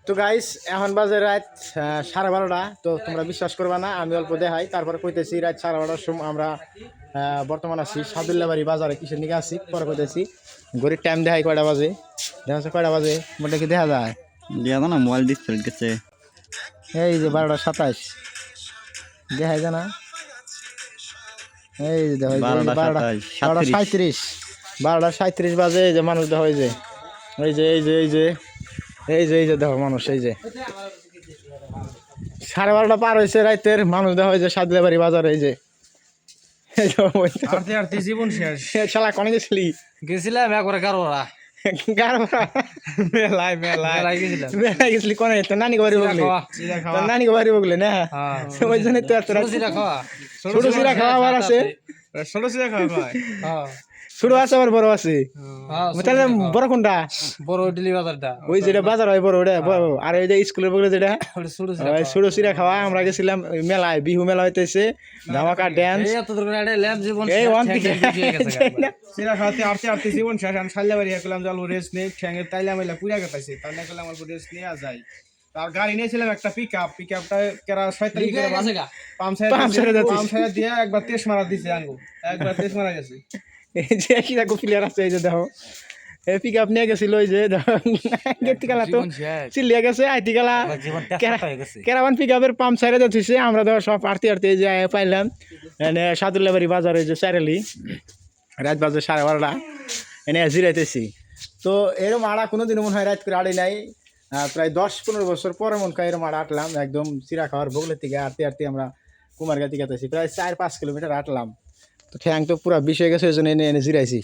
তো গাইস এখন বাজে রাত 12:30। তো তোমরা বিশ্বাস করবা না, আমি অল্প দেখাই তারপরে কইতেছি রাত 12:30টার সময় আমরা বর্তমান আছি সাদুল্লাবাড়ি বাজারে। কিসের নিকে আছি পরে কইতেছি। ঘড়ির টাইম দেখাই কয়টা বাজে, দেখা যাচ্ছে কয়টা বাজে মোটা কি দেখা যায় দেখা না মোবাইল ডিসপ্লে গেছে। এই যে 12:27 দেখাই যায় না। এই যে দেখো 12:37 12:37 বাজে। এই যে মানুষ দেখা হয় যে এই যে এই যে এই যে এই যে এই যে দেখো মানুষ এই যে 12:30 পার হয়েছে রাতের মানুষ দেখা হয় যে সাদুল্লাবাড়ি বাজারে। এই যে জীবন শেষ। শালা কোনে গেছিলি? গেছিলাম একবারে গারোরা মেলায় মেলায় গেছিলি কোনে? তো নানি বাড়ি বগলে, তোর নানি বাড়ি বগলে না? ওই জন্য তো এত ছোট সিরা খাওয়া আবার আছে, ষোলো সিরা খাওয়া ছোট আছে আবার বড় আছে। তাহলে বড় কোনটা? বড় ইডলি বাজারটা, ওই যেটা বাজার হয় বড় ওটা। আর ওই যে স্কুলের বগলে যেটা ছোট সিরা খাওয়া। আমরা গেছিলাম মেলায়, বিহু মেলা হইতেছে, ধামাকা ড্যান্স। এই ওয়ান থেকে সিরা খাওয়াতে আটতে আটতে জীবন শেষ। আমি সাল্লাবাড়ি করলাম যে অল্প রেস্ট নেই, ঠ্যাঙের তাইলা মাইলা পুরা গেছে। তাই না করলাম অল্প রেস্ট নিয়ে যাই। তার গাড়ি নিয়েছিলাম একটা পিকআপটা কেরা 47 করে পাম্পসাইড দিয়ে একবার তেজ মারা দিছে আঙ্গু, একবার তেজ মারা গেছে। এই যে কিরকম প্লেয়ার আছে এই যে দেখো, পিক আপ নিয়ে গেছিল। ওই যে গেতিকালা তো চিল্লিয়া গেছে, আইতিকালা কেরাবান পিক আপের পাম্প সাইডে যাচ্ছে। আমরা ধর সব আরতি আরতি যে পাইলাম এনে সাদুল্লাবাড়ি বাজার। ওই যে চাইরালি রাত বাজে 12:30 এনে জিরাইতেছি। তো এরম আড়া কোনোদিনও মনে হয় রাত করে আড়ি নাই। প্রায় 10-15 বছর পরে মনে হয় এরম আড়া আটলাম একদম চিরা খাওয়ার ভোগলের থেকে আরতি আরতি আমরা কুমারগাতি গাতেছি প্রায় 4-5 কিলোমিটার আটলাম। তো ঠ্যাং তো পুরা বিষ হয়ে গেছে, ওই জন্য এনে এনে জিরাইছি।